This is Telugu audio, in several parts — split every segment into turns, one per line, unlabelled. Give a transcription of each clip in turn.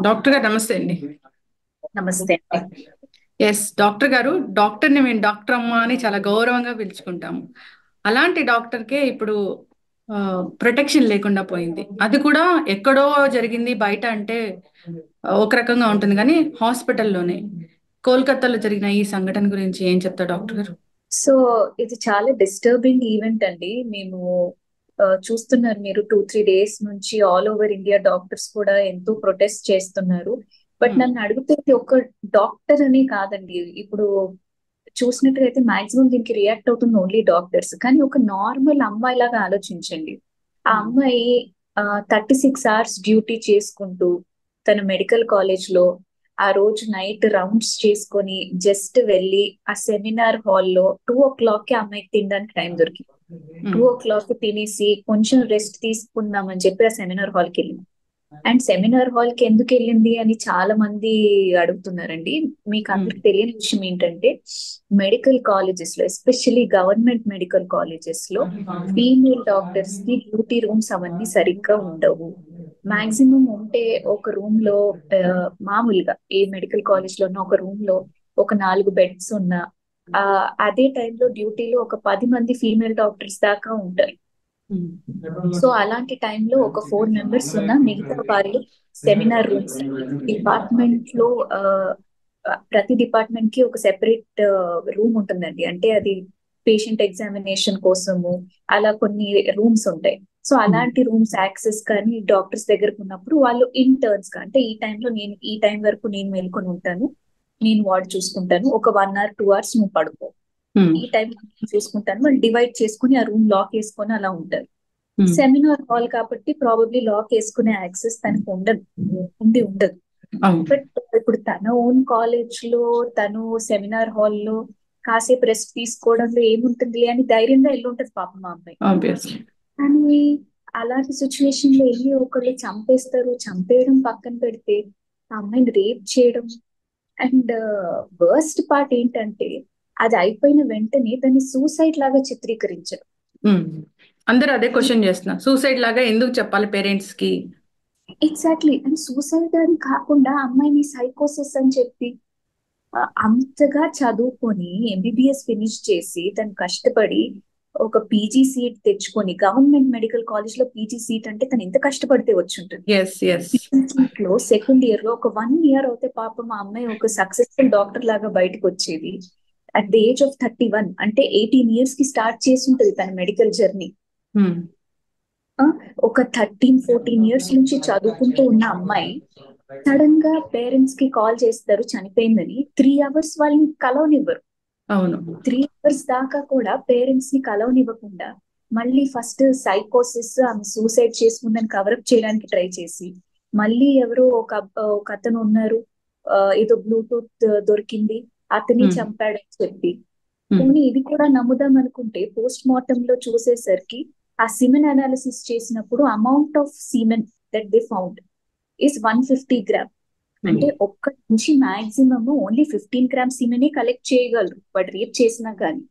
డాక్టర్ గారు నమస్తే అండి.
నమస్తే అండి.
ఎస్ డాక్టర్ గారు, డాక్టర్ని మేము డాక్టర్ అమ్మ అని చాలా గౌరవంగా పిలుచుకుంటాము. అలాంటి డాక్టర్కే ఇప్పుడు ప్రొటెక్షన్ లేకుండా పోయింది. అది కూడా ఎక్కడో జరిగింది, బయట అంటే ఒక రకంగా ఉంటుంది, కానీ హాస్పిటల్లోనే కోల్కతాలో జరిగిన ఈ సంఘటన గురించి ఏం చెప్తారు డాక్టర్ గారు?
సో ఇది చాలా డిస్టర్బింగ్ ఈవెంట్ అండి. మేము చూస్తున్నారు మీరు 2-3 డేస్ నుంచి ఆల్ ఓవర్ ఇండియా డాక్టర్స్ కూడా ఎంతో ప్రొటెస్ట్ చేస్తున్నారు. బట్
ఉమ్,
నన్ను అడిగితే ఇది ఒక డాక్టర్ అని కాదండి. ఇప్పుడు చూసినట్టుగైతే మాక్సిమం దీనికి రియాక్ట్ అవుతుంది ఓన్లీ డాక్టర్స్, కానీ ఒక నార్మల్ అమ్మాయి లాగా ఆలోచించండి. ఆ
ఉమ్,
అమ్మాయి 36 hours డ్యూటీ చేసుకుంటూ తన మెడికల్ కాలేజ్ లో ఆ రోజు నైట్ రౌండ్స్ చేసుకొని జస్ట్ వెళ్ళి ఆ సెమినార్ హాల్లో 2 o'clock కి ఆ అమ్మాయికి తినడానికి టైం దొరికింది. టూ
ఉమ్,
ఓ క్లాక్ తినేసి కొంచెం రెస్ట్ తీసుకుందాం అని చెప్పి ఆ సెమినార్ హాల్కి వెళ్ళింది. అండ్ సెమినార్ హాల్ కి ఎందుకు వెళ్ళింది అని చాలా మంది అడుగుతున్నారండి. మీకు
ఉమ్,
అందరికి తెలియని విషయం ఏంటంటే, మెడికల్ కాలేజెస్ లో ఎస్పెషల్లీ గవర్నమెంట్ మెడికల్ కాలేజెస్ లో ఫీమేల్ డాక్టర్స్ కి డ్యూటీ రూమ్స్ అవన్నీ సరిగ్గా ఉండవు. మాక్సిమం ఉంటే ఒక రూమ్ లో ఆ, మామూలుగా ఏ మెడికల్ కాలేజ్ లోనో ఒక రూమ్ లో ఒక 4 బెడ్స్ ఉన్న ఆ అదే టైంలో డ్యూటీలో ఒక 10 మంది ఫీమేల్ డాక్టర్స్ దాకా ఉంటారు. సో అలాంటి టైంలో ఒక 4 మెంబర్స్ ఉన్న మిగతా వాళ్ళు సెమినార్ రూమ్స్ అండి. డిపార్ట్మెంట్ లో ఆ, ప్రతి డిపార్ట్మెంట్ కి ఒక సెపరేట్ రూమ్ ఉంటుందండి. అంటే అది పేషెంట్ ఎగ్జామినేషన్ కోసము అలా కొన్ని రూమ్స్ ఉంటాయి. సో
ఉమ్,
అలాంటి రూమ్స్ యాక్సెస్ కానీ డాక్టర్స్ దగ్గరకు ఉన్నప్పుడు వాళ్ళు ఇంటర్న్స్ గా, అంటే ఈ టైంలో నేను ఈ టైం వరకు నేను మేల్కొని ఉంటాను, నేను వార్డ్ చూసుకుంటాను, ఒక 1 hour 2 hours నువ్వు పడుకో,
ఉమ్,
ఈ టైం చూసుకుంటాను, వాళ్ళు డివైడ్ చేసుకుని ఆ రూమ్ లాక్ వేసుకొని అలా ఉంటారు.
ఉమ్.
సెమినార్ హాల్ కాబట్టి ప్రాబబ్లీ లాక్ వేసుకునే యాక్సెస్ తనకు ఉండదు, ఉండదు.
అవును.
బట్ ఇప్పుడు తన ఓన్ కాలేజ్ లో తను సెమినార్ హాల్లో కాసేపు రెస్ట్ తీసుకోవడంలో ఏముంటుంది అని ధైర్యంగా వెళ్ళి ఉంటది పాపం మా అమ్మాయి.
ఆబ్వియస్లీ.
కానీ అలాంటి సిచ్యువేషన్ లో వెళ్ళి ఒకళ్ళు చంపేస్తారు. చంపేయడం పక్కన పెడితే ఆ అమ్మాయిని రేప్ చేయడం. అండ్ వర్స్ట్ పార్ట్ ఏంటంటే, అది అయిపోయిన వెంటనే దాన్ని సూసైడ్ లాగా చిత్రీకరించడం.
ఉమ్. అందరూ అదే క్వశ్చన్ చేస్తున్నా, సూసైడ్ లాగా ఎందుకు చెప్పాలి పేరెంట్స్ కి?
ఎగ్జాక్ట్లీ. అండ్ సూసైడ్ అని కాకుండా అమ్మాయిని సైకోసిస్ అని చెప్పి అంతగా చదువుకొని ఎంబీబీఎస్ ఫినిష్ చేసి తను కష్టపడి ఒక పీజీ సీట్ తెచ్చుకొని గవర్నమెంట్ మెడికల్ కాలేజ్ లో పీజీ సీట్ అంటే తను ఎంత కష్టపడితే వచ్చి ఉంటుంది.
Yes, yes.
పీజీ సీట్ లో సెకండ్ ఇయర్ లో ఒక 1 year అవుతే పాపం మా అమ్మాయి ఒక సక్సెస్ఫుల్ డాక్టర్ లాగా బయటకు వచ్చేది. అట్ ద ఏజ్ ఆఫ్ 31, అంటే 18 years కి స్టార్ట్ చేసి ఉంటుంది తన మెడికల్ జర్నీ.
ఉమ్,
ఒక 13-14 years నుంచి చదువుకుంటూ ఉన్న అమ్మాయి సడన్ గా పేరెంట్స్ కి కాల్ చేస్తారు చనిపోయిందని. 3 hours వాళ్ళని కలవనివ్వరు.
అవును.
3 hours దాకా కూడా పేరెంట్స్ ని కలవనివ్వకుండా మళ్ళీ ఫస్ట్ సైకోసిస్, ఆమె సూసైడ్ చేసుకుందని కవరప్ చేయడానికి ట్రై చేసి, మళ్ళీ ఎవరో ఒక అతను ఉన్నారు, ఏదో బ్లూటూత్ దొరికింది, అతని
ఉమ్,
చంపాడని చెప్పి.
ఉమ్,
పోనీ ఇది కూడా నమ్ముదాం అనుకుంటే పోస్ట్ మార్టం లో చూసేసరికి ఆ సిమెన్ అనాలిసిస్ చేసినప్పుడు amount of semen that they found is 150 gram.
Um.
అంటే ఒక్కటి నుంచి మాక్సిమం ఓన్లీ 15 గ్రామ్స్ సీమెనే కలెక్ట్ చేయగలరు వాడు రేప్ చేసినా కానీ.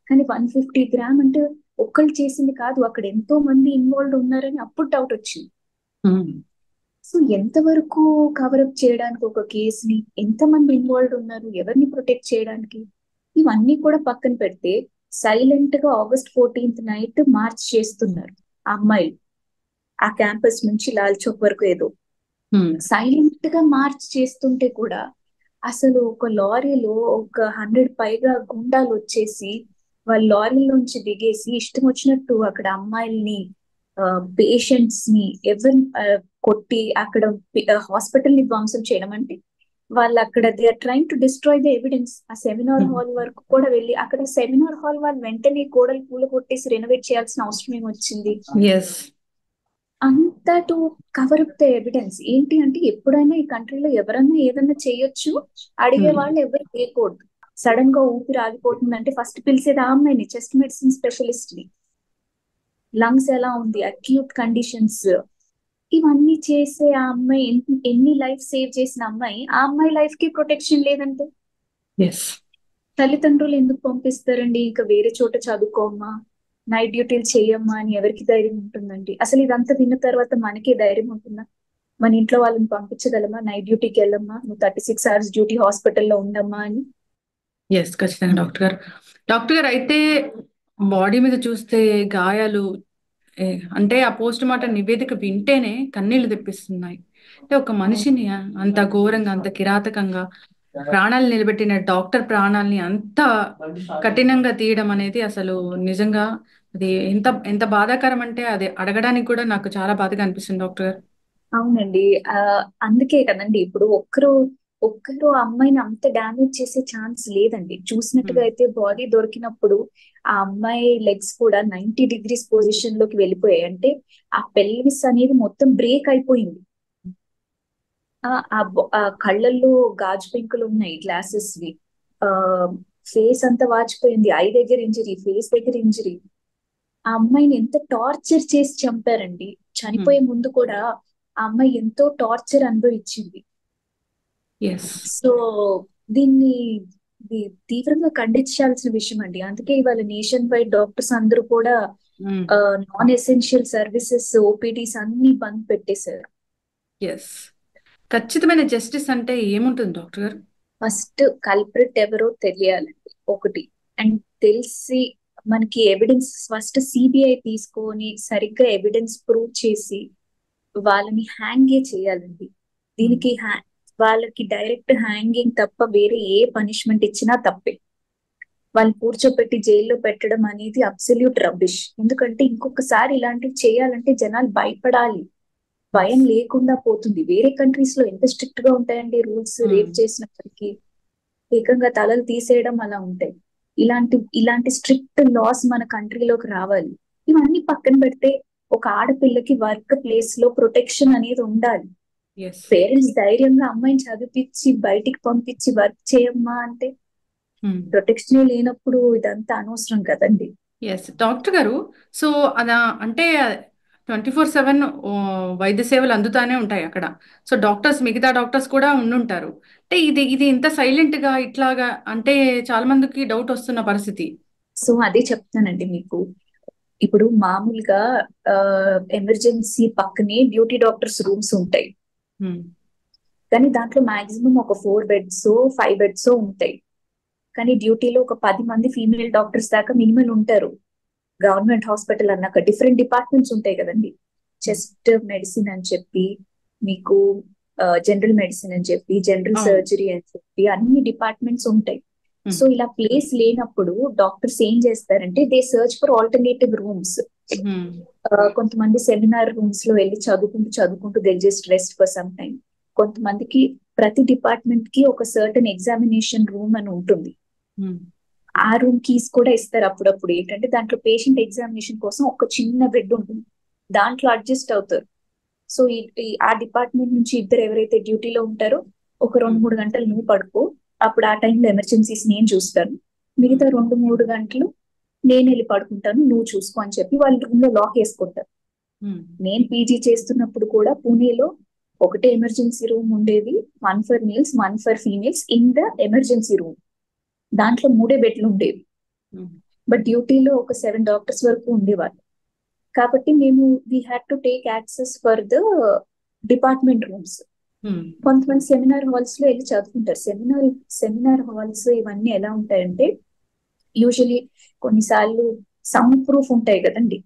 కానీ 150 గ్రామ్ అంటే ఒక్కళ్ళు చేసింది కాదు, అక్కడ ఎంతో మంది ఇన్వాల్వ్ ఉన్నారని అప్పుడు డౌట్ వచ్చింది.
ఉమ్.
సో ఎంతవరకు కవరప్ చేయడానికి ఒక కేసుని, ఎంతమంది ఇన్వాల్వ్ ఉన్నారు, ఎవరిని ప్రొటెక్ట్ చేయడానికి, ఇవన్నీ కూడా పక్కన పెడితే సైలెంట్ గా August 14th నైట్ మార్చ్ చేస్తున్నారు ఆ అమ్మాయిలు. ఆ క్యాంపస్ నుంచి లాల్ చౌక్ వరకు ఏదో
ఉమ్.
సైలెంట్ గా మార్చ్ చేస్తుంటే కూడా అసలు ఒక లారీలో ఒక 100 పైగా గుండాలు వచ్చేసి వాళ్ళ లారీలోంచి దిగేసి ఇష్టం వచ్చినట్టు అక్కడ అమ్మాయిల్ని, పేషెంట్స్ ని ఎవరిని కొట్టి అక్కడ హాస్పిటల్ ని ధ్వంసం చేయడం. అంటే వాళ్ళు అక్కడ they are trying to destroy the evidence. ఆ సెమినార్
ఉమ్.
హాల్ వరకు కూడా వెళ్ళి అక్కడ సెమినార్ హాల్ వాళ్ళు వెంటనే గోడలు పూల కొట్టేసి రెనోవేట్ చేయాల్సిన అవసరం ఏమొచ్చింది?
ఎస్.
అంత to cover up the evidence. ఏంటి అంటే ఎప్పుడైనా ఈ కంట్రీలో ఎవరన్నా ఏదన్నా చేయొచ్చు, అడిగే
ఉమ్.
వాళ్ళు ఎవరు చేయకూడదు. సడన్ గా ఊపిరి ఆగిపోతుందంటే ఫస్ట్ పిలిచేది ఆ అమ్మాయిని, చెస్ట్ మెడిసిన్ స్పెషలిస్ట్ ని. లంగ్స్ ఎలా ఉంది, అక్యూట్ కండిషన్స్, ఇవన్నీ చేసే ఆ అమ్మాయి ఎన్ని లైఫ్ సేవ్ చేసిన అమ్మాయి, ఆ అమ్మాయి లైఫ్ కి ప్రొటెక్షన్ లేదంటే
ఎస్.
తల్లిదండ్రులు ఎందుకు పంపిస్తారండి? ఇక వేరే చోట చదువుకోమ్మా, నైట్ డ్యూటీలు చేయమ్మా అని ఎవరికి ధైర్యం ఉంటుందండి? అసలు ఇదంతా విన్న తర్వాత మనకే ధైర్యం ఉంటుందా? మన ఇంట్లో వాళ్ళని పంపించగలమా, నైట్ డ్యూటీకి వెళ్ళమ్మా, నువ్వు 36 hours డ్యూటీ హాస్పిటల్లో ఉండమ్మా అని?
ఎస్, ఖచ్చితంగా డాక్టర్ గారు. డాక్టర్ గారు అయితే బాడీ మీద చూస్తే గాయాలు, అంటే ఆ పోస్ట్ మార్టం నివేదిక వింటేనే కన్నీళ్లు తెప్పిస్తున్నాయి. అంటే ఒక మనిషిని అంత ఘోరంగా, అంత కిరాతకంగా ప్రాణాలు నిలబెట్టిన డాక్టర్ ప్రాణాలని అంత కఠినంగా తీయడం అనేది అసలు నిజంగా అది ఎంత ఎంత బాధాకరం అంటే అది అడగడానికి కూడా నాకు చాలా బాధగా అనిపిస్తుంది డాక్టర్ గారు.
అవునండి. అందుకే కదండి ఇప్పుడు ఒక్కరు ఆ అమ్మాయిని అంత డ్యామేజ్ చేసే ఛాన్స్ లేదండి. చూసినట్టుగా అయితే బాడీ దొరికినప్పుడు ఆ అమ్మాయి లెగ్స్ కూడా 90 degrees పొజిషన్ లోకి వెళ్ళిపోయాయి. అంటే ఆ పెల్విస్ అనేది మొత్తం బ్రేక్ అయిపోయింది. ఆ కళ్ళల్లో గాజు పెంకులు ఉన్నాయి, గ్లాసెస్ వి. ఆ ఫేస్ అంతా వాచిపోయింది, ఐ దగ్గర ఇంజరీ, ఫేస్ దగ్గర ఇంజరీ. ఆ అమ్మాయిని ఎంత టార్చర్ చేసి చంపారండి. చనిపోయే ముందు కూడా ఆ అమ్మాయి ఎంతో టార్చర్ అనుభవించింది.
ఎస్.
సో దీన్ని ఇది తీవ్రంగా ఖండించాల్సిన విషయం అండి. అందుకే ఇవాళ నేషన్ వైడ్ డాక్టర్స్ అందరూ కూడా నాన్ ఎసెన్షియల్ సర్వీసెస్, ఓపీడీస్ అన్ని బంద్ పెట్టేశారు.
ఎస్. ఖచ్చితమైన జస్టిస్ అంటే ఏముంటుంది డాక్టర్ గారు?
ఫస్ట్ కల్ప్రిట్ ఎవరో తెలియాలండి ఒకటి. అండ్ తెలిసి మనకి ఎవిడెన్స్ ఫస్ట్ సిబిఐ తీసుకొని సరిగ్గా ఎవిడెన్స్ ప్రూవ్ చేసి వాళ్ళని హ్యాంగే చేయాలండి. దీనికి వాళ్ళకి డైరెక్ట్ హ్యాంగింగ్ తప్ప వేరే ఏ పనిష్మెంట్ ఇచ్చినా తప్పే. వాళ్ళు కూర్చోపెట్టి జైల్లో పెట్టడం అనేది అబ్సల్యూట్ రబ్బిష్. ఎందుకంటే ఇంకొకసారి ఇలాంటివి చేయాలంటే జనాలు భయపడాలి, భయం లేకుండా పోతుంది. వేరే కంట్రీస్ లో ఎంత స్ట్రిక్ట్ గా ఉంటాయండి రూల్స్. రేప్ చేసినప్పటికీ ఏకంగా తలలు తీసేయడం అలా ఉంటాయి. ఇలాంటి స్ట్రిక్ట్ లాస్ మన కంట్రీలోకి రావాలి. ఇవన్నీ పక్కన పెడితే ఒక ఆడపిల్లకి వర్క్ ప్లేస్ లో ప్రొటెక్షన్ అనేది ఉండాలి. పేరెంట్స్ ధైర్యంగా అమ్మాయిని చదివించి బయటికి పంపించి వర్క్ చేయమ్మా అంటే ప్రొటెక్షన్ లేనప్పుడు ఇదంతా అనవసరం కదండి.
ఎస్ డాక్టర్ గారు. సో అదా అంటే 24/7 వైద్య సేవలు అందుతానే ఉంటాయి అక్కడ. సో డాక్టర్స్, మిగతా డాక్టర్స్ కూడా ఉండుంటారు. అంటే ఇది ఇంత సైలెంట్ గా ఇట్లాగా అంటే చాలా మందికి డౌట్ వస్తున్న పరిస్థితి.
సో అదే చెప్తానండి మీకు. ఇప్పుడు మామూలుగా ఎమర్జెన్సీ పక్కనే డ్యూటీ డాక్టర్స్ రూమ్స్ ఉంటాయి. కానీ దాంట్లో మాక్సిమం ఒక 4 beds 5 beds ఉంటాయి. కానీ డ్యూటీలో ఒక 10 మంది ఫీమేల్ డాక్టర్స్ దాకా మినిమం ఉంటారు. గవర్నమెంట్ హాస్పిటల్ అన్నాక డిఫరెంట్ డిపార్ట్మెంట్స్ ఉంటాయి కదండి. చెస్ట్ మెడిసిన్ అని చెప్పి, మీకు జనరల్ మెడిసిన్ అని చెప్పి, జనరల్ సర్జరీ అని చెప్పి అన్ని డిపార్ట్మెంట్స్ ఉంటాయి. సో ఇలా ప్లేస్ లేనప్పుడు డాక్టర్స్ ఏం చేస్తారంటే they search for alternative rooms. కొంతమంది సెమినార్ రూమ్స్ లో వెళ్ళి చదువుకుంటూ they just rest for some time. కొంతమందికి ప్రతి డిపార్ట్మెంట్ కి ఒక సర్టన్ ఎగ్జామినేషన్ రూమ్ అని ఉంటుంది. ఆ రూమ్ కీస్ కూడా ఇస్తారు అప్పుడప్పుడు. ఏంటంటే దాంట్లో పేషెంట్ ఎగ్జామినేషన్ కోసం ఒక చిన్న బెడ్ ఉంటుంది, దాంట్లో అడ్జస్ట్ అవుతారు. సో ఆ డిపార్ట్మెంట్ నుంచి ఇద్దరు ఎవరైతే డ్యూటీలో ఉంటారో ఒక 2-3 గంటలు నువ్వు పడుకో, అప్పుడు ఆ టైంలో ఎమర్జెన్సీస్ నేను చూస్తాను, మిగతా 2-3 గంటలు నేను వెళ్ళి పడుకుంటాను, నువ్వు చూసుకో అని చెప్పి వాళ్ళు రూమ్ లో లాక్ వేసుకుంటారు. నేను పీజీ చేస్తున్నప్పుడు కూడా పూణేలో ఒకటే ఎమర్జెన్సీ రూమ్ ఉండేది. 1 for males, 1 for females in the emergency room. దాంట్లో 3 బెడ్లు ఉండేవి. బట్ డ్యూటీలో ఒక 7 డాక్టర్స్ వరకు ఉండేవాళ్ళు. కాబట్టి మేము we had to take access for the department rooms. కొంతమంది సెమినార్ హాల్స్ లో వెళ్ళి చదువుకుంటారు. సెమినార్ హాల్స్ ఇవన్నీ ఎలా ఉంటాయంటే యూజువలీ కొన్నిసార్లు సౌండ్ ప్రూఫ్ ఉంటాయి కదండి.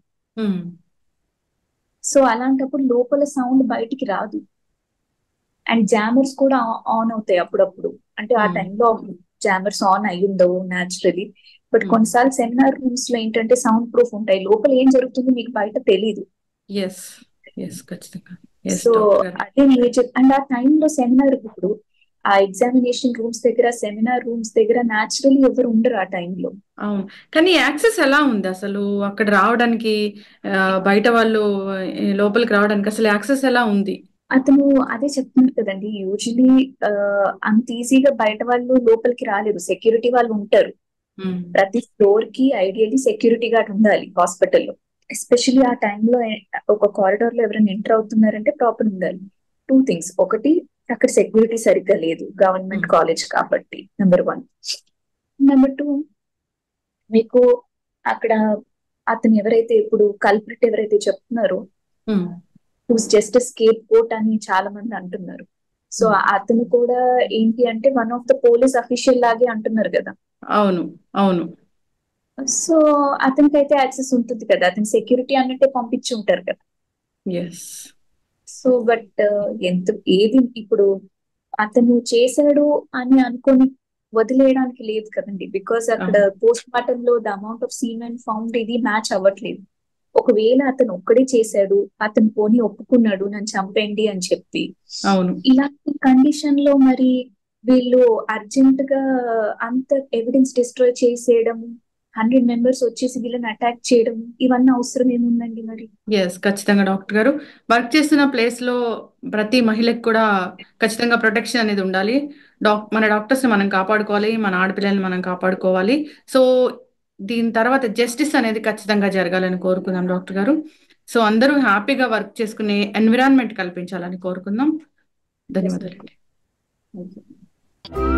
సో అలాంటప్పుడు లోపల సౌండ్ బయటికి రాదు. అండ్ జామర్స్ కూడా ఆన్ అవుతాయి అప్పుడప్పుడు. అంటే ఆ టైంలో జామర్స్ ఆన్ అయ్యి ఉండవు న్యాచురలీ. బట్ కొన్నిసార్లు సెమినార్ రూమ్స్ లో ఏంటంటే సౌండ్ ప్రూఫ్ ఉంటాయి, లోపల ఏం జరుగుతుందో మీకు బయట తెలీదు. సో అదే అండ్ ఆ టైంలో సెమినార్ ఇప్పుడు ఆ ఎగ్జామినేషన్ రూమ్స్ దగ్గర, సెమినార్ రూమ్స్ దగ్గర న్యాచురలీ ఎవరు ఉండరు ఆ టైంలో.
అవును, కానీ యాక్సెస్ ఎలా ఉంది అసలు అక్కడ రావడానికి? బయట వాళ్ళు లోపలికి రావడానికి అసలు యాక్సెస్ ఎలా ఉంది?
అతను అదే చెప్తున్నారు కదండి, యూజువలీ అంత ఈజీగా బయట వాళ్ళు లోపలికి రాలేరు, సెక్యూరిటీ వాళ్ళు ఉంటారు. ప్రతి ఫ్లోర్ కి ఐడియల్లీ సెక్యూరిటీ గార్డ్ ఉండాలి హాస్పిటల్లో. ఎస్పెషల్లీ ఆ టైంలో ఒక కారిడార్ లో ఎవరైనా ఎంటర్ అవుతున్నారంటే ప్రాపర్ ఉండాలి. 2 things. ఒకటి, అక్కడ సెక్యూరిటీ సరిగ్గా లేదు, గవర్నమెంట్ కాలేజ్ కాబట్టి, నెంబర్ 1. నెంబర్ 2, మీకు అక్కడ అతను ఎవరైతే ఇప్పుడు కల్ప్రిట్ ఎవరైతే చెప్తున్నారో హూస్ జస్ట్ స్కేప్ కోట్ అని చాలా మంది అంటున్నారు. సో అతను కూడా ఏంటి అంటే one of the police official లాగే అంటున్నారు కదా.
అవును, అవును.
సో అతనికైతే యాక్సెస్ ఉంటుంది కదా, అతని సెక్యూరిటీ అన్నట్టే పంపించి ఉంటారు కదా.
ఎస్.
సో బట్ ఎంత ఏది ఇప్పుడు అతను చేశాడు అని అనుకొని వదిలేయడానికి లేదు కదండి, బికాస్ అక్కడ పోస్ట్ మార్టం లో the amount of semen found ఇది మ్యాచ్ అవ్వట్లేదు. ఒకవేళ అతను ఒక్కడే చేశాడు, అతను పోనీ ఒప్పుకున్నాడు నన్ను చంపేయండి అని చెప్పి,
అవును.
ఇలాంటి కండిషన్ లో మరి వీళ్ళు అర్జెంట్ గా అంత ఎవిడెన్స్ డిస్ట్రాయ్ చేసేయడం, 100 మెంబర్స్ వచ్చేసి వీళ్ళని అటాక్ చేయడం, ఇవన్నీ అవసరం ఏముందండి మరి?
ఎస్, ఖచ్చితంగా డాక్టర్ గారు. వర్క్ చేస్తున్న ప్లేస్ లో ప్రతి మహిళకి కూడా ఖచ్చితంగా ప్రొటెక్షన్ అనేది ఉండాలి. మన డాక్టర్స్ ని మనం కాపాడుకోవాలి, మన ఆడపిల్లల్ని మనం కాపాడుకోవాలి. సో దీని తర్వాత జస్టిస్ అనేది ఖచ్చితంగా జరగాలని కోరుకుందాం డాక్టర్ గారు. సో అందరూ హ్యాపీగా వర్క్ చేసుకునే ఎన్విరాన్మెంట్ కల్పించాలని కోరుకుందాం. ధన్యవాదాలు.
Thank you.